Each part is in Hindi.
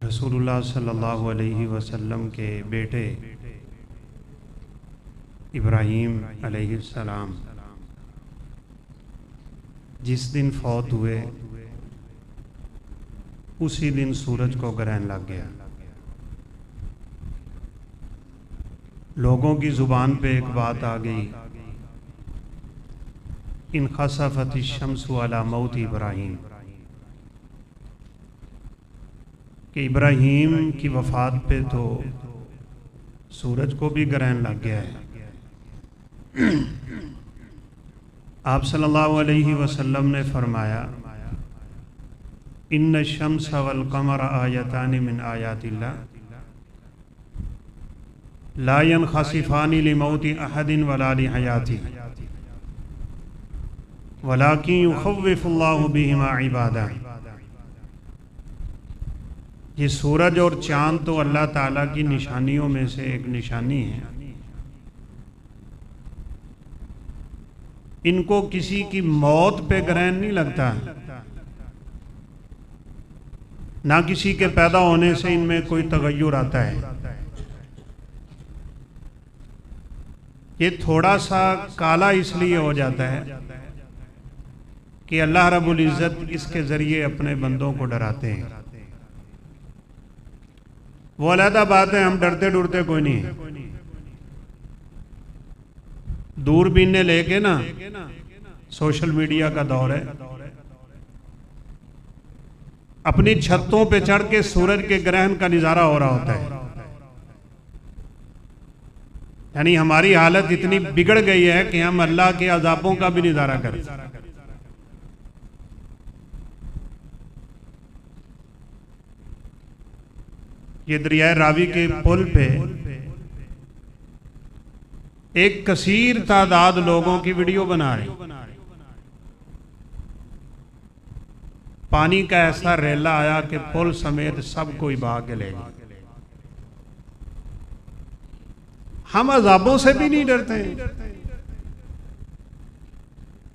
रसूलुल्लाह सल्लल्लाहु अलैहि वसल्लम के बेटे इब्राहीम अलैहिस्सलाम जिस दिन फौत हुए उसी दिन सूरज को ग्रहण लग गया। लोगों की ज़ुबान पे एक बात आ गई, इनखसफत शम्सु अला मौत इब्राहीम, कि इब्राहीम की वफ़ात पे तो सूरज को भी ग्रहण लग गया है। आप सल्लल्लाहु अलैहि वसल्लम ने फरमाया, इन्न शम्स वल कमर आयतानि मिन आयातिल्लाह ला यनखसिफानि लिमौति अहदिन वला लिहयाति वलाकिन युखव्विफुल्लाहु बिहिमा इबादा। ये सूरज और चाँद तो अल्लाह ताला की निशानियों में से एक निशानी है। इनको किसी की मौत पे ग्रहण नहीं लगता, ना किसी के पैदा होने से इनमें कोई तगय्युर आता है। ये थोड़ा सा काला इसलिए हो जाता है कि अल्लाह रब्बुल इज़्ज़त इसके ज़रिए अपने बंदों को डराते हैं। वो अलहदा बात है, हम डरते डरते कोई नहीं है। दूरबीन ने लेके ना, सोशल मीडिया का दौर है, अपनी छतों पे चढ़ के सूरज के ग्रहण का नज़ारा हो रहा होता है। यानी हमारी हालत इतनी बिगड़ गई है कि हम अल्लाह के अज़ाबों का भी नज़ारा करें। ये दरिया रावी के पुल पे एक कसीर तादाद लोगों की वीडियो बना रहे, पानी का ऐसा रेला आया कि पुल समेत सबको बहा के ले गया। हम अजाबों से भी नहीं डरते हैं।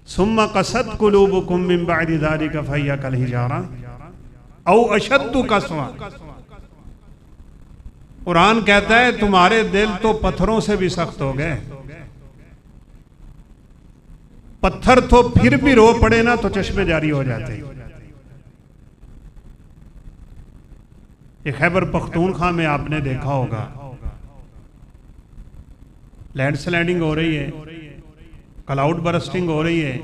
सुम्मा कसद कुलूबुकुम मिन बअदि ज़ालिका फहिय कल हिजारा औ अशद्दु कसवा। कुरान कहता है तुम्हारे दिल तो पत्थरों से भी सख्त हो गए। पत्थर तो फिर भी रो पड़े ना तो चश्मे जारी हो जाते। ये खैबर पख्तूनख्वा में आपने देखा होगा, लैंडस्लाइडिंग हो रही है, क्लाउड बरस्टिंग हो रही है,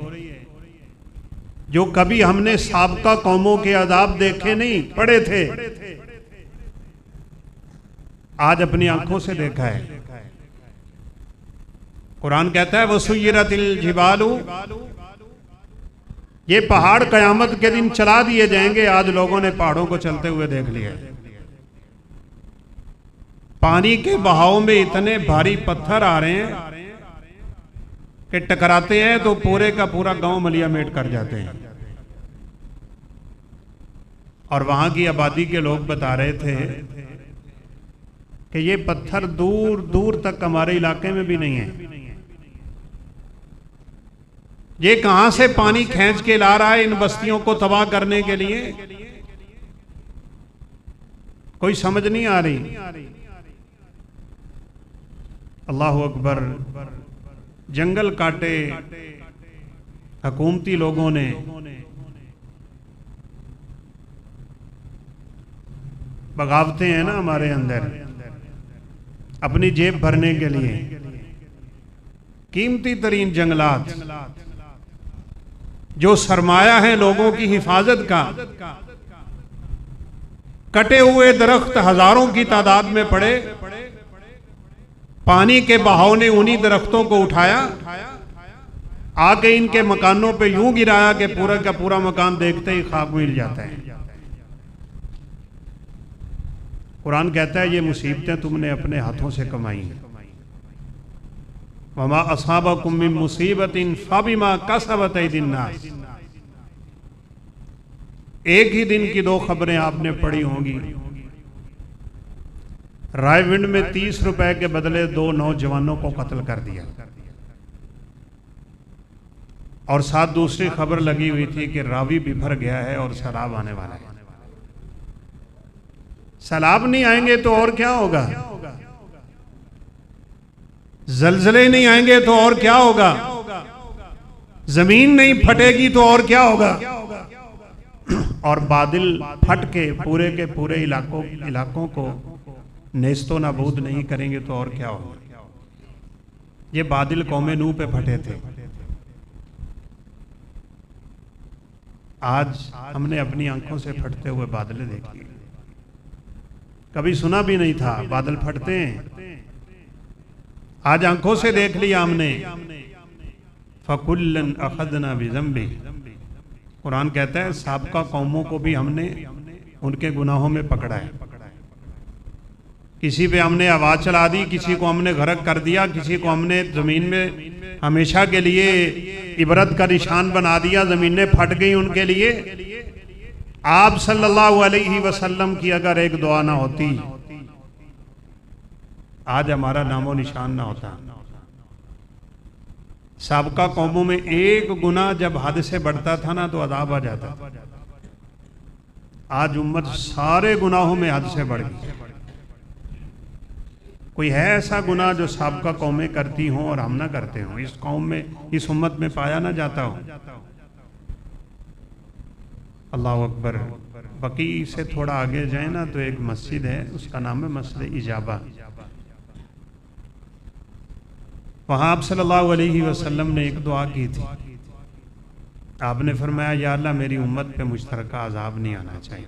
जो कभी हमने साबका कौमों के अजाब देखे नहीं, पड़े थे, आज अपनी आंखों से देखा है। कुरान कहता है वसुय्यरतिल जिबालु, ये पहाड़ कयामत के दिन चला दिए जाएंगे। आज लोगों ने पहाड़ों को चलते हुए देख लिया। पानी के बहाव में इतने भारी पत्थर आ रहे हैं कि टकराते हैं तो पूरे का पूरा गांव मलिया मेट कर जाते हैं। और वहां की आबादी के लोग बता रहे थे कि ये पत्थर दूर दूर तक हमारे इलाके में भी नहीं है। ये कहां से पानी खींच के ला रहा है इन बस्तियों को तबाह करने के लिए, कोई समझ नहीं आ रही। अल्लाहु अकबर। जंगल काटे हुकूमती लोगों ने, बगावते हैं ना हमारे अंदर अपनी जेब भरने के लिए। कीमती तरीन जंगलात जो सरमाया है लोगों की हिफाजत का, कटे हुए दरख्त हजारों की तादाद में पड़े। पानी के बहाव ने उन्हीं दरख्तों को उठाया, आके इनके मकानों पे यूं गिराया कि पूरा का पूरा मकान देखते ही खाक मिल जाता है। कुरान कहता है ये मुसीबतें तुमने अपने हाथों से कमाई हैं। वमा असाबकुम मिन मुसीबतिन फबिमा कसबत अयदिन नास। एक ही दिन की दो खबरें आपने पढ़ी होंगी। रायविंड में 30 रुपए के बदले 2 नौजवानों को कत्ल कर दिया। और साथ दूसरी खबर लगी हुई थी कि रावी बिफर गया है और सैलाब आने वाला है। सैलाब नहीं आएंगे तो और क्या होगा, जलजले नहीं आएंगे तो और क्या होगा, जमीन नहीं फटेगी तो और क्या होगा, और बादल फट के पूरे इलाकों को नेस्तो नाबूद नहीं करेंगे तो और क्या होगा। ये बादल कौमे नूह पे फटे थे। आज हमने अपनी आंखों से फटते हुए बादल देखे, कभी सुना भी नहीं था बादल फटते हैं, आज आंखों से देख लिया हमने। फकुल्लन अखदना बिज़ंबी, कुरान कहता है साबका कौमों को भी हमने उनके गुनाहों में पकड़ा है। किसी पे हमने आवाज चला दी, किसी को हमने गर्क कर दिया, किसी को हमने जमीन में हमेशा के लिए इबरत का निशान बना दिया, जमीनें फट गई उनके लिए। आप सल्लल्लाहु अलैहि वसल्लम की अगर एक दुआ ना होती, आज हमारा नामो निशान ना होता। साबका कौमों में एक गुना जब हद से बढ़ता था ना तो अदाब आ जाता। आज उम्मत सारे गुनाहों में हद से बढ़ गई। कोई है ऐसा गुनाह जो साबका कौमें करती हों और हम ना करते हों, इस कौम में, इस उम्मत में पाया ना जाता हो। अल्लाह अकबर। बकी से थोड़ा आगे जाए ना तो एक मस्जिद है, उसका नाम है मस्जिद इजाबा। वहाँ आप सल्लल्लाहु अलैहि वसल्लम ने एक दुआ की थी। आपने फरमाया, या अल्लाह मेरी उम्मत पे मुश्तरका अजाब नहीं आना चाहिए।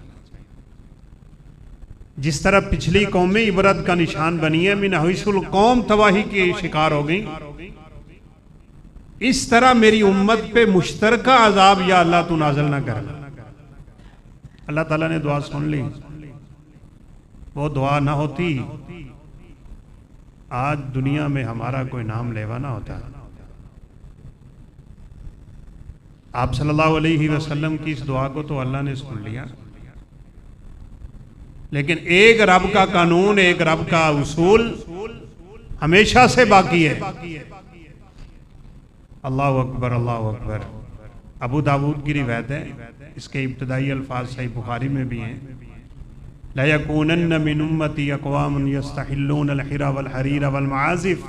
जिस तरह पिछली कौमें इबरत का निशान बनी है, मिन हवीसुल कौम तबाही की शिकार हो गई, इस तरह मेरी उम्मत पे मुश्तरका अजाब या अल्लाह तू नाज़िल ना कर। अल्लाह ताला ने दुआ सुन ली। वो दुआ ना होती, आज दुनिया में हमारा कोई नाम लेवा ना होता। आप सल्लल्लाहु अलैहि वसल्लम की इस दुआ को तो अल्लाह ने सुन लिया, लेकिन एक रब का कानून, एक रब का उसूल हमेशा से बाकी है। अल्लाह अकबर, अल्लाह अकबर। अबू दाऊद की रिवायत है, इसके इब्तदाई अल्फाज सही बुखारी में भी हैं। ला यकूनन्न मिन उम्मती अक़वामुन यस्तहिल्लून अल-हिरा वल-हरीरा वल-मआज़िफ़।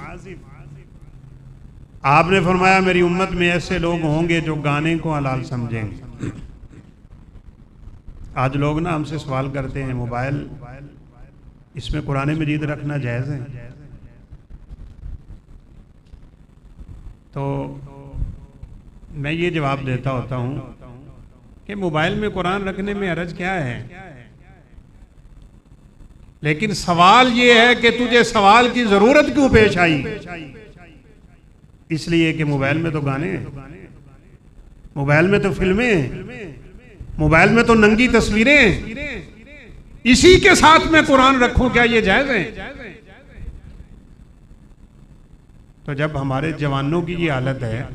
आपने फरमाया मेरी उम्मत में ऐसे लोग होंगे जो गाने को हलाल समझेंगे। आज लोग ना हमसे सवाल करते हैं, मोबाइल इसमें कुरान मजीद रखना जायज़ है? तो मैं ये जवाब देता होता हूँ कि मोबाइल में कुरान रखने में हरज क्या है, लेकिन सवाल ये है कि तुझे सवाल की जरूरत क्यों पेश आई। इसलिए कि मोबाइल में तो गाने हैं, मोबाइल में तो फिल्में हैं, मोबाइल में तो नंगी तस्वीरें हैं, इसी के साथ मैं कुरान रखूं, क्या ये जायज है? तो जब हमारे जवानों की ये हालत है,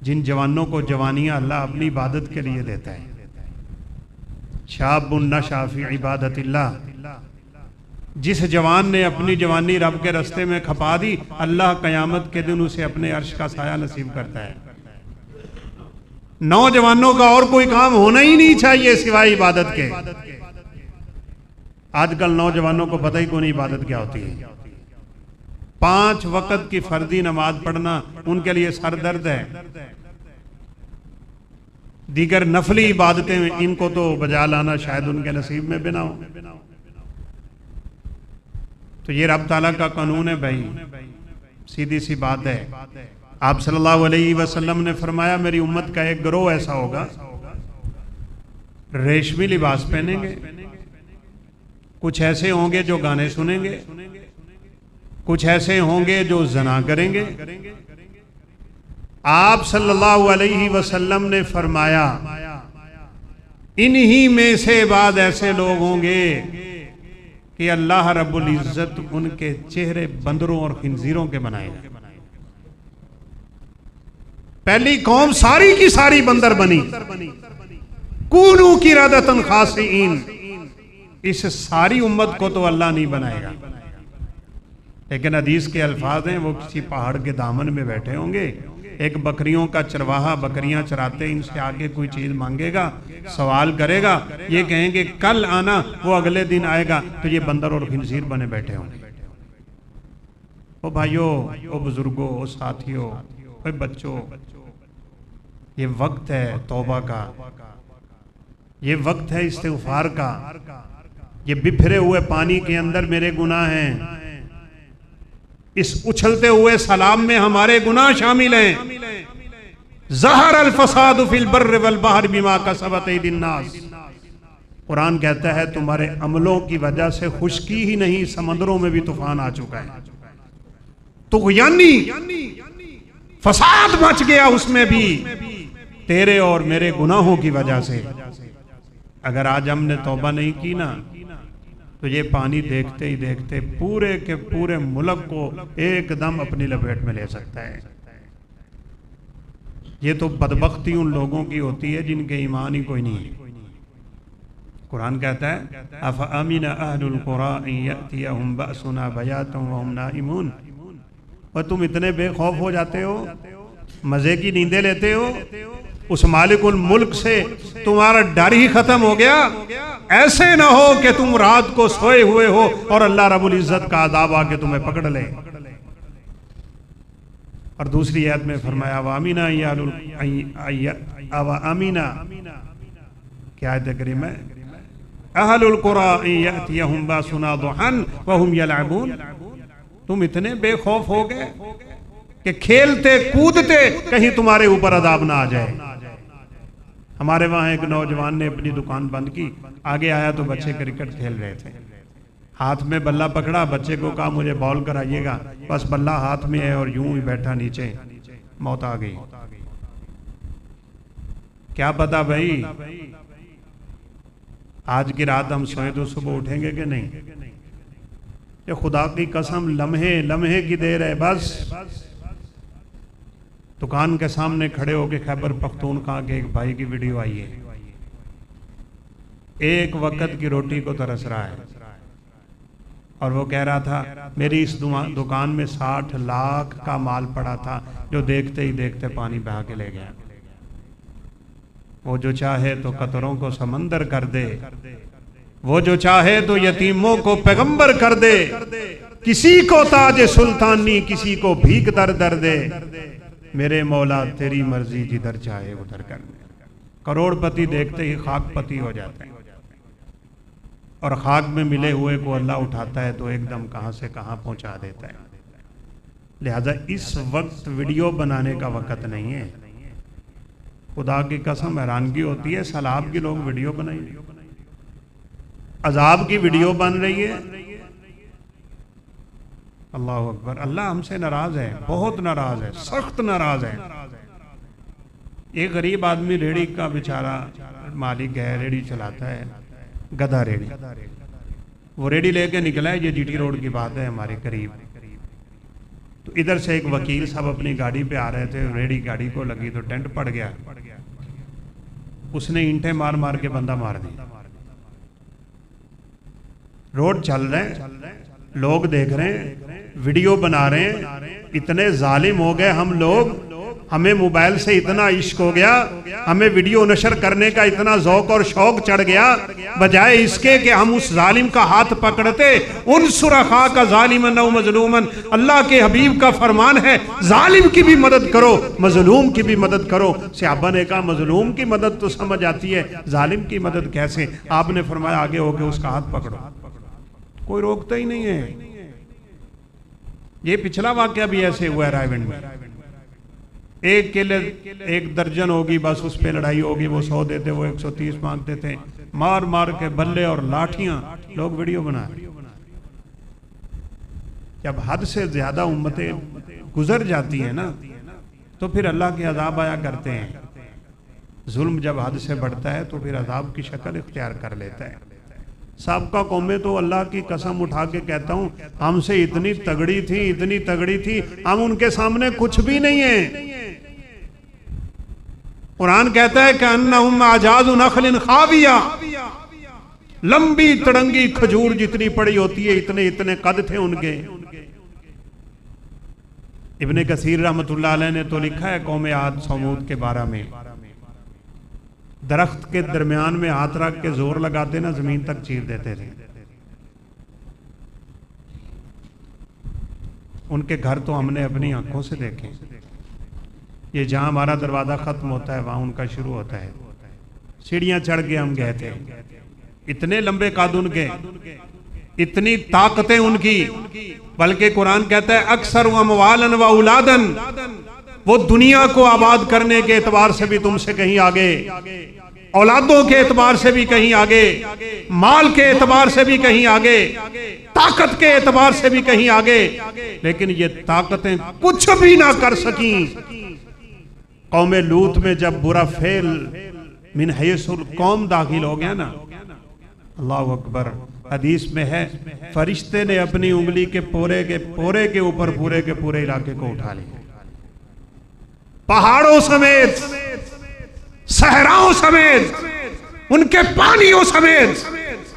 जिन जवानों को जवानियां अल्लाह अपनी इबादत के लिए देता है, शाबुन नशा फी इबादतिल्लाह, जिस जवान ने अपनी जवानी रब के रास्ते में खपा दी, अल्लाह कयामत के दिन उसे अपने अर्श का साया नसीब करता है। नौजवानों का और कोई काम होना ही नहीं चाहिए सिवाय इबादत के। आजकल नौजवानों को पता ही कोई नहीं इबादत क्या होती है। 5 वक्त की फर्जी नमाज पढ़ना उनके लिए सरदर्द है। दीगर नफली इबादतें इनको तो बजा लाना शायद उनके नसीब में भी ना हो। तो ये रब ताला का कानून है भाई, सीधी सी बात है। आप सल्लल्लाहु अलैहि वसल्लम ने फरमाया मेरी उम्मत का एक गिरोह ऐसा होगा, रेशमी लिबास पहनेंगे, कुछ ऐसे होंगे जो गाने सुनेंगे, कुछ ऐसे होंगे जो जना करेंगे। आप सल्लल्लाहु अलैहि वसल्लम ने फरमाया इन्हीं में से बाद ऐसे लोग होंगे कि अल्लाह रब्बुल इज्जत उनके चेहरे बंदरों और खिंजीरों के बनाएगा। पहली कौम सारी की सारी बंदर बनी, कूनू किरादतन खासीन। इस सारी उम्मत को तो अल्लाह नहीं बनाएगा, लेकिन हदीस के अल्फाज हैं वो किसी पहाड़ के दामन में बैठे होंगे, एक बकरियों का चरवाहा बकरियां चराते, इनसे आगे कोई चीज मांगेगा, सवाल करेगा, ये कहेंगे कल आना, वो अगले दिन आएगा, तो ये बंदर और खिंजीर बने बैठे होंगे। ओ भाइयों, ओ बुजुर्गों, ओ साथियों, ओ बच्चों, ये वक्त है तौबा का, ये वक्त है इस्तिग़फ़ार का। ये बिखरे हुए पानी के अंदर मेरे गुनाह हैं, इस उछलते हुए सलाब में हमारे गुनाह शामिल हैं। ज़हर अल फसाद फिल बर्र वल बहर बिमा कसबत ऐदिन नास। कुरान कहता है तुम्हारे अमलों की वजह से खुश्की ही नहीं, समंदरों में भी तूफान आ चुका है। तो यानी फसाद मच गया उसमें भी तेरे और मेरे गुनाहों की वजह से। अगर आज हमने तौबा नहीं की ना, तो ये पानी देखते ही देखते पूरे के पूरे मुल्क को एकदम अपनी लपेट में ले सकता है। ये तो बदबख्ती उन लोगों की होती है जिनके ईमान ही कोई नहीं है। कुरान कहता है अफ़ अमिन अहलुल क़ुरा अन यअतियहुम बअसुना बयातन व हुम नाइमून। और तुम इतने बेखौफ हो जाते हो, मजे की नींदें लेते हो, उस मालिकुल मुल्क से तुम्हारा डर ही खत्म हो गया। ऐसे ना हो कि तुम रात को सोए हुए हो और अल्लाह रब्बुल इज्जत का अज़ाब आके तुम्हें पकड़ ले। और दूसरी आयत में फरमाया वामीना अमीना, क्या आयत करीम है, अहलुल क़ुरा यअतियहुम बासुना दुहन व हुम यलअबून। तुम इतने बेखौफ हो गए कि खेलते कूदते कहीं तुम्हारे ऊपर अज़ाब ना आ जाए। हमारे वहाँ एक नौजवान ने अपनी दुकान बंद की, आगे आया तो बच्चे क्रिकेट खेल रहे थे, हाथ में बल्ला पकड़ा, बच्चे को कहा मुझे बॉल कराइएगा, बस बल्ला हाथ में है और यूं ही बैठा नीचे, मौत आ गई। क्या पता भाई आज की रात हम सोए तो सुबह उठेंगे कि नहीं। ये खुदा की कसम लम्हे लम्हे की देर है। बस दुकान के सामने खड़े होके खैबर पख्तूनख्वा के एक भाई की वीडियो आई है, एक वक्त की रोटी को तरस रहा है और वो कह रहा था मेरी इस दुकान में 60 लाख का माल पड़ा था जो देखते ही देखते पानी बहा के ले गया। वो जो चाहे तो कतरों को समंदर कर दे, वो जो चाहे तो यतीमों को पैगंबर कर दे, किसी को ताज सुल्तानी किसी को भीख दर दर दे, मेरे मौला तेरी मर्जी जिधर चाहे उधर कर दे। करोड़पति देखते ही खाकपति हो जाते हैं और खाक में मिले हुए को अल्लाह उठाता है तो एकदम कहां से कहां पहुंचा देता है। लिहाजा इस वक्त वीडियो बनाने का वक्त नहीं है। खुदा की कसम हैरानगी होती है, सलाब के लोग वीडियो बनाएंगे, अजाब की वीडियो बन रही है। अल्लाह अकबर। अल्लाह हमसे नाराज है, बहुत नाराज है, सख्त नाराज है। एक गरीब आदमी रेड़ी का बेचारा मालिक है, रेड़ी चलाता है, गधा रेड़ी, वो रेड़ी लेके निकला है, ये जीटी रोड की बात है हमारे करीब। तो इधर से एक वकील साहब अपनी गाड़ी पे आ रहे थे, रेड़ी गाड़ी को लगी तो टेंट पड़ गया, उसने ईंटें मार मार के बंदा मार दी। रोड चल रहे हैं, लोग देख रहे हैं, वीडियो बना रहे हैं। इतने जालिम हो गए हम लोग, हमें मोबाइल से इतना इश्क हो गया, हमें वीडियो नशर करने का इतना जौक और शौक चढ़ गया, बजाय इसके कि हम उस जालिम का हाथ पकड़ते। उनसुर अखाका जालिमन औ मजलूमन, अल्लाह के हबीब का फरमान है जालिम की भी मदद करो, मजलूम की भी मदद करो। सहाबा ने कहा मजलूम की मदद तो समझ आती है, जालिम की मदद कैसे? आपने फरमाया आगे होके उसका हाथ पकड़ो, कोई रोकता ही नहीं है। ये पिछला वाकया भी ऐसे हुआ है रायगढ़ में, एक केले 1 दर्जन होगी, बस उस पे लड़ाई होगी, वो 100 देते, वो 130 मांगते थे, मार मार के बल्ले और लाठियां लोग वीडियो बनाए। जब हद से ज्यादा उम्मतें गुजर जाती हैं ना, तो फिर अल्लाह के अजाब आया करते हैं। जुल्म जब हद से बढ़ता है तो फिर अजाब की शक्ल इख्तियार कर लेता है। साबका कौमें तो अल्लाह की कसम उठा के कहता हूं हमसे इतनी तगड़ी थी, इतनी तगड़ी थी, हम उनके सामने कुछ भी नहीं है। कुरान कहता है कि अन्नहुम आजाज़ु नखलिन खाविया, लंबी तड़ंगी खजूर जितनी पड़ी होती है, इतने इतने कद थे उनके। इब्ने कसीर रहमतुल्लाह अलैह ने तो लिखा है कौम आद समूद के बारे में, दरख्त के दरमियान में हाथ रख के जोर लगाते ना जमीन तक चीर देते थे। उनके घर तो हमने अपनी आंखों से देखे। ये जहां हमारा दरवाजा खत्म होता है वहां उनका शुरू होता है। सीढ़ियां चढ़ के हम गए थे, इतने लंबे कद उनके, इतनी ताकतें उनकी, बल्कि कुरान कहता है अक्सर अमवालन व औलादन, वो दुनिया को आबाद करने के एतबार से भी तुमसे कहीं आगे, औलादों के एतबार से भी कहीं आगे, माल के एतबार से भी कहीं आगे, ताकत के एतबार से भी कहीं आगे। लेकिन ये ताकतें कुछ भी ना कर सकी। कौम लूत में जब बुरा फेल मिन हैसुल कौम दाखिल हो गया ना, अल्लाह अकबर, हदीस में है फरिश्ते ने अपनी उंगली के पोरे के ऊपर पूरे के पूरे इलाके को उठा लिया, पहाड़ों समेत, सहराओं समेत, उनके पानियों समेत,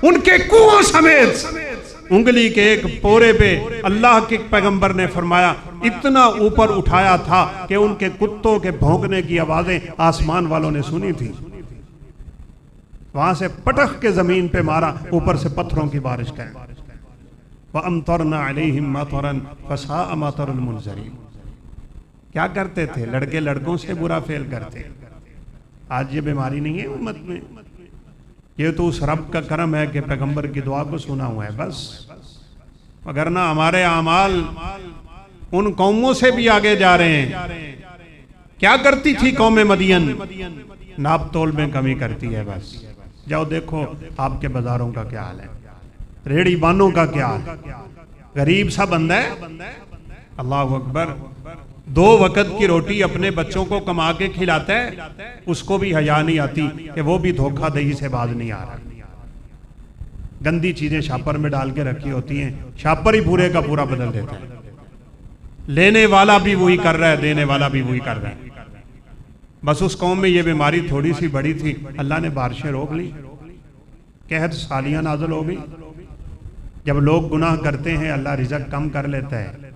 उनके कुओं समेत, उंगली के एक पोरे पे अल्लाह के पैगंबर ने फरमाया इतना ऊपर उठाया था कि उनके कुत्तों के भौंकने की आवाजें आसमान वालों ने सुनी थी। वहां से पटक के जमीन पे मारा, ऊपर से पत्थरों की बारिश का। वअमतरना अलैहिम मतरन फसाअ मतरुल मुनज़रीन। क्या करते थे? लड़के लड़कों से बुरा फेल करते। आज ये बीमारी नहीं है उम्मत में, ये तो उस रब का करम है कि पैगंबर की दुआ को सुना हुआ है बस। मगर ना हमारे आमाल उन कौमों से भी आगे जा रहे हैं। क्या करती थी कौम मदियन? नाप तोल में कमी करती है बस। जाओ देखो आपके बाजारों का क्या हाल है, रेड़ी बानों का क्या हाल है, गरीब सा बंदा है, अल्लाह अकबर, 2 वक्त की रोटी अपने बच्चों को कमा के खिलाता है, उसको भी हया नहीं आती कि वो भी धोखाधड़ी से बाज नहीं आ रहा। गंदी चीजें शापर में डाल के रखी होती हैं, शापर ही पूरे का पूरा बदल देता है। लेने वाला भी वही कर रहा है, देने वाला भी वही कर रहा है। बस उस कौम में ये बीमारी थोड़ी सी बड़ी थी, अल्लाह ने बारिशें रोक ली, कहत सालियां नाज़िल हो गई। जब लोग गुनाह करते हैं अल्लाह रिज़्क़ कम कर लेता है।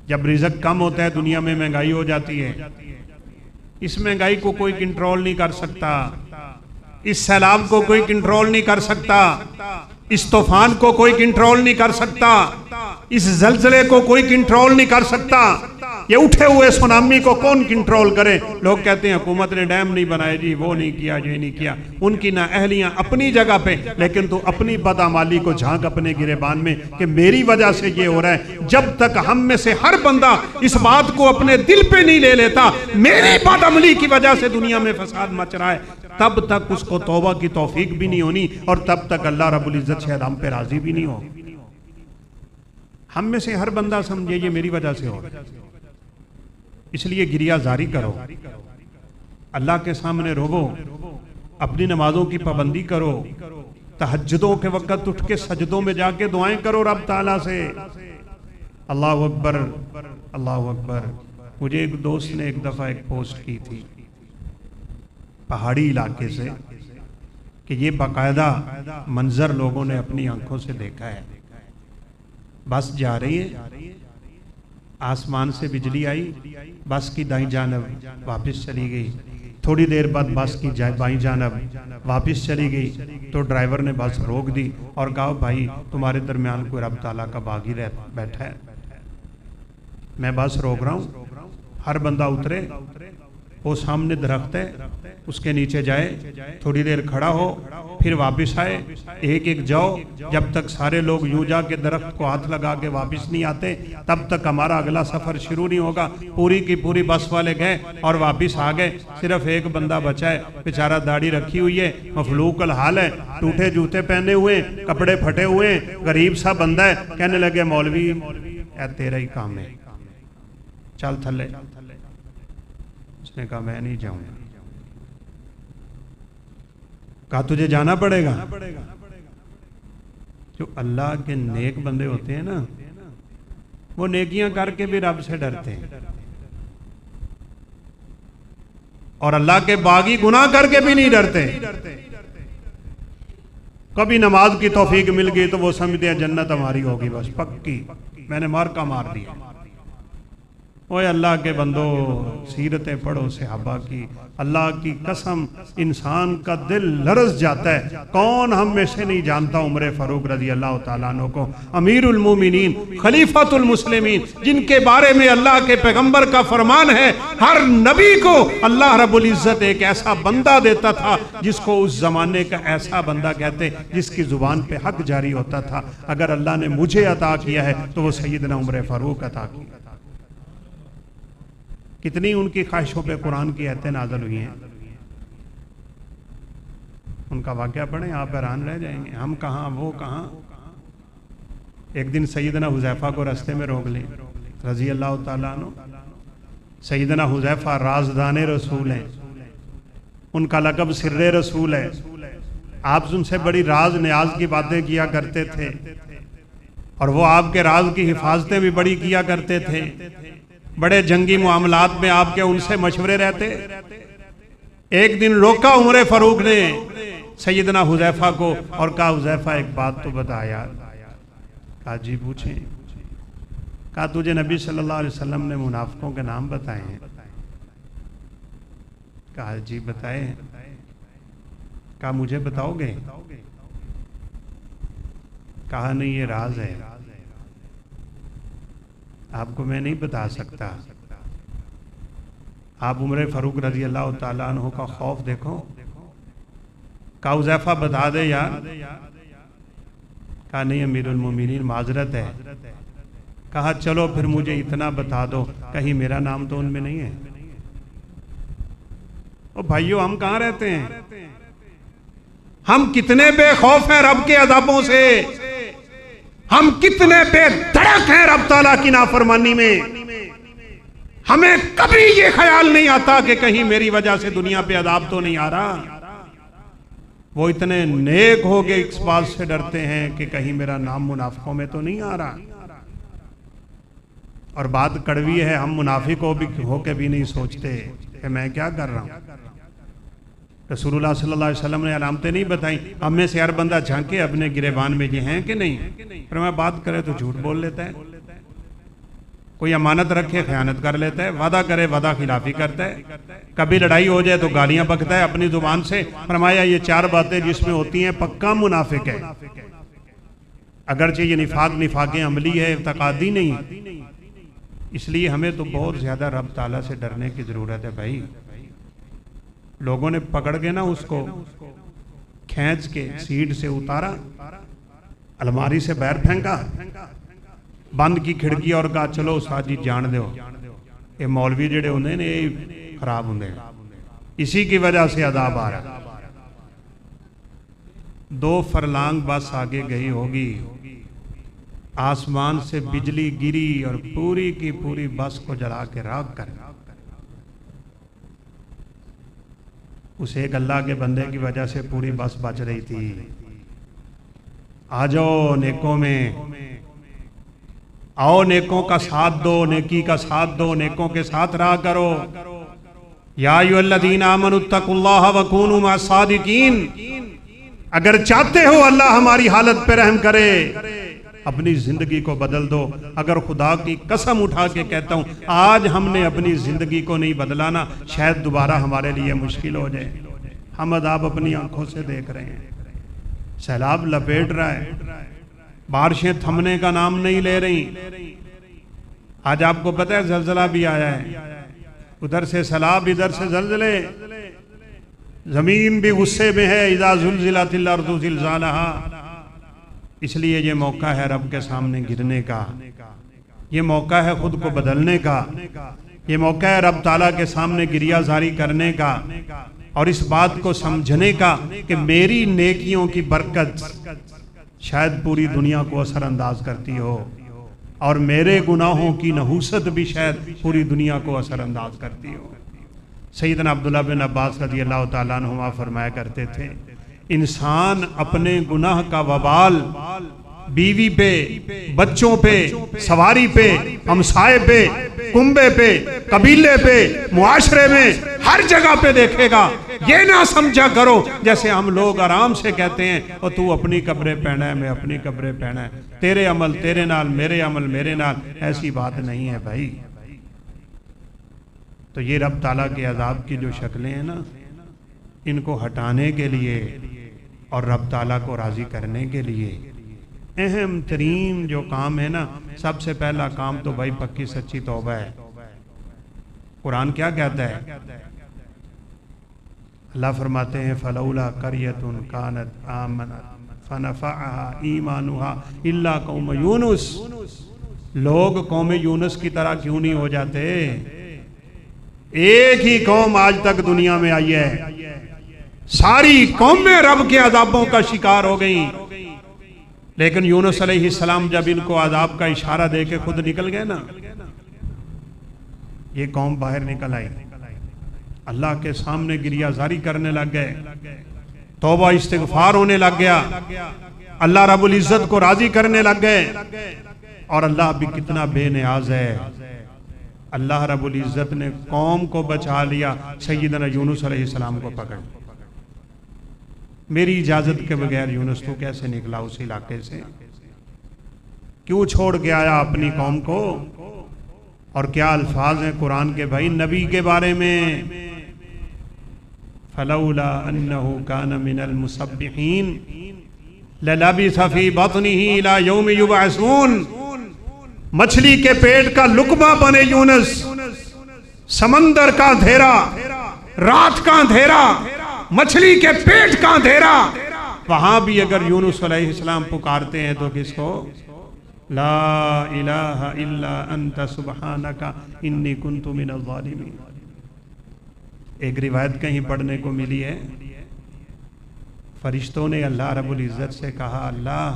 जब रिज़्क़ कम होता है दुनिया में महंगाई हो जाती है। इस महंगाई को कोई कंट्रोल नहीं कर सकता, इस सैलाब को कोई कंट्रोल नहीं कर सकता, इस तूफान को कोई कंट्रोल नहीं कर सकता, इस जलजले को कोई कंट्रोल नहीं कर सकता। ये उठे हुए सुनामी को कौन कंट्रोल करे? लोग कहते हैं हुकूमत ने डैम नहीं बनाए जी, वो नहीं किया, ये नहीं किया। उनकी ना अहलियां अपनी जगह पे, लेकिन तू अपनी बदअमाली को झांक अपने गिरेबान में कि मेरी वजह से ये हो रहा है। जब तक हम में से हर बंदा इस बात को अपने दिल पे नहीं ले लेता मेरी बदअमली की वजह से दुनिया में फसाद मच रहा है, तब तक उसको तौबा की तौफीक भी नहीं होनी और तब तक अल्लाह रब्बुल इज्जत शायद हम पे राजी भी नहीं हो। हम में से हर बंदा समझे ये मेरी वजह से हो रहा है, इसलिए गिरिया जारी करो, अल्लाह के सामने रोवो, अपनी नमाजों की पाबंदी करो, तहज्जुदों के वक्त उठ के सजदों में जाके दुआएं करो रब ताला से। अल्लाह अकबर, अल्लाह अकबर। मुझे एक दोस्त ने एक दफ़ा एक पोस्ट की थी पहाड़ी इलाके से कि ये बाकायदा मंजर लोगों ने अपनी आंखों से देखा है। बस जा रही है, आसमान से बिजली आई, बस की दाईं जानब वापस चली गई। थोड़ी देर बाद बस की बाईं जानब वापस चली गई तो ड्राइवर ने बस रोक दी और कहा भाई तुम्हारे दरमियान कोई रब ताला का बागी बैठा है, मैं बस रोक रहा हूँ, हर बंदा उतरे, वो सामने दरख्त है उसके नीचे जाए, थोड़ी देर खड़ा हो, फिर वापस आए, एक एक जाओ, जब तक सारे लोग यूं जाके दरख्त को हाथ लगा के वापस नहीं आते तब तक हमारा अगला सफर शुरू नहीं होगा। पूरी की पूरी बस वाले गए और वापस आ गए, सिर्फ एक बंदा बचा है, बेचारा दाढ़ी रखी हुई है, मफलूकल हाल है, टूटे जूते पहने हुए, कपड़े फटे हुए, गरीब सा बंदा है। कहने लगे मौलवी तेरा ही काम है, चल थल्ले। उसने कहा मैं नहीं जाऊंगा। कहा तुझे जाना पड़ेगा। जो अल्लाह के नेक बंदे होते हैं ना, वो नेकियां करके भी रब से डरते हैं और अल्लाह के बागी गुनाह करके भी नहीं डरते। कभी नमाज की तौफीक मिल गई तो वो समझते हैं जन्नत हमारी होगी, बस पक्की, मैंने मार्का मार दिया। ओए अल्लाह के बंदो, सीरतें पढ़ो सहाबा की। अल्लाह की कसम, इंसान का दिल लरस जाता है। कौन हम में से नहीं जानता उमर फारूक रजी अल्लाह तआला अन्हु को, अमीरुल मोमिनीन, खलीफातुल मुस्लिमीन, जिनके बारे में अल्लाह के पैगंबर का फरमान है, हर नबी को अल्लाह रब्बुल इज्जत एक ऐसा बंदा देता था जिसको उस जमाने का ऐसा बंदा कहते जिसकी जुबान पे हक जारी होता था। अगर अल्लाह ने मुझे अता किया है तो वो सैयदना उमर फारूक अता किया। कितनी उनकी ख्वाहिशों पे कुरान की आयतें नाज़िल हुई हैं। उनका वाक़या पढ़ें, आप हैरान रह जाएंगे। हम कहाँ, वो कहाँ। एक दिन सैयदना हुज़ैफा को रास्ते में रोक लें रज़ी अल्लाह ताला अन्हु। सैयदना हुज़ैफा राज़दाने रसूल हैं, उनका लक़ब सिर्रे रसूल है। आप उनसे बड़ी राज न्याज की बातें किया करते थे और वो आपके राज की हिफाजतें भी बड़ी किया करते थे। बड़े जंगी मामलात में आपके उनसे मशवरे रहते। एक दिन रोका उमर फारूक ने सैयदना हुज़ैफा को और कहा, हुज़ैफा एक बात तो बता यार। कहा जी पूछें। कहा तुझे नबी सल्लल्लाहु अलैहि वसल्लम ने मुनाफिकों के नाम बताए हैं। कहा जी बताए। कहा मुझे बताओगे? कहा नहीं, ये राज है, आपको मैं नहीं बता सकता। आप उमर फारूक रजी अल्लाह ताला अन्हु का खौफ देखो। कहा हुज़ैफा बता दे यार। कहा नहीं अमीरुल मोमिनीन, माजरत है। कहा चलो फिर मुझे इतना बता दो, कहीं मेरा नाम तो उनमें नहीं है। ओ भाइयों, हम कहाँ रहते हैं? हम कितने बेखौफ हैं रब के अज़ाबों से, हम कितने बेधड़क हैं रब ताला की नाफरमानी में। हमें कभी ये ख्याल नहीं आता कि कहीं मेरी वजह से दुनिया पे अज़ाब तो नहीं आ रहा। वो इतने नेक हो गए, इस बात से डरते हैं कि कहीं मेरा नाम मुनाफिकों में तो नहीं आ रहा। और बात कड़वी है, हम मुनाफिक होके भी नहीं सोचते कि मैं क्या कर रहा हूं। रसूलुल्लाह सल्लल्लाहु अलैहि वसल्लम ने अलामतें नहीं बताई। हम में से हर बंदा झांके अपने गिरेबान में ये हैं कि नहीं। फिर मैं बात करे तो झूठ बोल लेता है, कोई अमानत रखे खयानत कर लेता है, वादा करे वादा खिलाफी करता है, कभी लड़ाई हो जाए तो गालियां बकता है अपनी जुबान से। फरमाया ये चार बातें जिसमें होती हैं पक्का मुनाफिक है। अगरचे ये निफाक अमली है, इत्क़ादी नहीं। इसलिए हमें तो बहुत ज्यादा रब ताला से डरने की जरूरत है भाई। लोगों ने पकड़ के ना उसको खींच के सीट से उतारा, अलमारी से बाहर फेंका, बंद की खिड़की और कहा चलो उस्ताद जी जान दो, ये मौलवी जेड़े होंगे ने ये खराब होंगे, इसी की वजह से अदाब आ रहा। 2 फरलांग बस आगे गई होगी, आसमान से बिजली गिरी और पूरी की पूरी बस को जला के राख कर। उस एक अल्लाह के बंदे की वजह से पूरी बस बच रही थी। आ जाओ नेकों में, आओ नेकों का साथ दो, नेकी का साथ दो, नेकों के साथ रहा करो। या अय्युहल्लज़ीना आमनुत्तकुल्लाह वकूनू मअस-सादिकीन। अगर चाहते हो अल्लाह हमारी हालत पे रहम करे, अपनी जिंदगी को बदल दो। अगर खुदा की कसम उठा के कहता हूं आज हमने अपनी जिंदगी को नहीं बदला ना, शायद दोबारा हमारे लिए मुश्किल हो जाए। हम अदाब अपनी आंखों से देख रहे हैं, सैलाब लपेट रहा है, बारिशें थमने का नाम नहीं ले रही। आज आपको पता है जलजला भी आया है, उधर से सैलाब इधर से जलजले, जमीन भी गुस्से में है। इज़ा ज़ुल्ज़िलतिल अर्ज़ु ज़िलज़ालहा। इसलिए ये मौका है रब के सामने गिरने का, ये मौका है खुद को बदलने का, ये मौका है रब ताला के सामने गिरियाजारी करने का और इस बात को समझने का कि मेरी नेकियों की बरकत शायद पूरी दुनिया को असरअंदाज करती हो और मेरे गुनाहों की नहूसत भी शायद पूरी दुनिया को असरअंदाज करती हो। सैयदना अब्दुल्लाह बिन अब्बास रज़ियल्लाहु ताला अन्हुमा फरमाया करते थे, इंसान अपने गुनाह का वबाल बीवी पे, बच्चों पे, सवारी पे, हमसाए पे, कुंबे पे, कबीले पे, मुआशरे में, हर जगह पे देखेगा। ये ना समझा करो जैसे हम लोग आराम से कहते हैं और तू अपनी कब्रें पहना है, मैं अपनी कब्रें पहना है, तेरे अमल तेरे नाल, मेरे अमल मेरे नाल। ऐसी बात नहीं है भाई। तो ये रब ताला के अजाब की जो शक्लें हैं ना, इनको हटाने के लिए और रब ताला को राज़ी करने के लिए अहम तरीन जो काम है ना, सबसे पहला काम तो भाई पक्की सच्ची तौबा है। कुरान क्या कहता है? अल्लाह फरमाते हैं फलौला करियतुन कानत आमनत फनफ़अहा ईमानुहा इल्ला कौम यूनुस। लोग कौम यूनुस की तरह क्यों नहीं हो जाते? एक ही कौम आज तक दुनिया में आई है, सारी कौमें रब के अजाबों का शिकार हो गई, लेकिन यूनुस अलैहिस्सलाम जब इनको अजाब का इशारा दे के खुद निकल गए ना, ये कौम बाहर निकल आई, अल्लाह के सामने गिरियाजारी करने लग गए, तौबा इस्तिगफार होने लग गया, अल्लाह रब्बुल इज्जत को राजी करने लग गए। और अल्लाह भी कितना बेनियाज है, अल्लाह रब्बुल इज्जत ने कौम को बचा लिया, सैयदना यूनुस अलैहिस्सलाम को पकड़। मेरी इजाजत के बगैर यूनुस तू कैसे निकला उस इलाके से? क्यों छोड़ के आया अपनी कौम को? और क्या अल्फाज हैं कुरान के भाई नबी के बारे में, फलौला अन्नहु कान मिनल मुसब्बिहीन ललबिसा फी बत्निही इला यौम युबअसून। मछली के पेट का लुकमा बने यूनुस, समंदर का अंधेरा, रात का अंधेरा, मछली के पेट का अंधेरा, वहां भी अगर यूनुस अलैहिस्सलाम पुकारते हैं तो किसको? ला इलाहा इल्ला अंता सुब्हानका इन्नी कुन्तु मिनज़ ज़ालिमीन। एक रिवायत कहीं पढ़ने को मिली है, फरिश्तों ने अल्लाह रब्बुल इज्जत से कहा, अल्लाह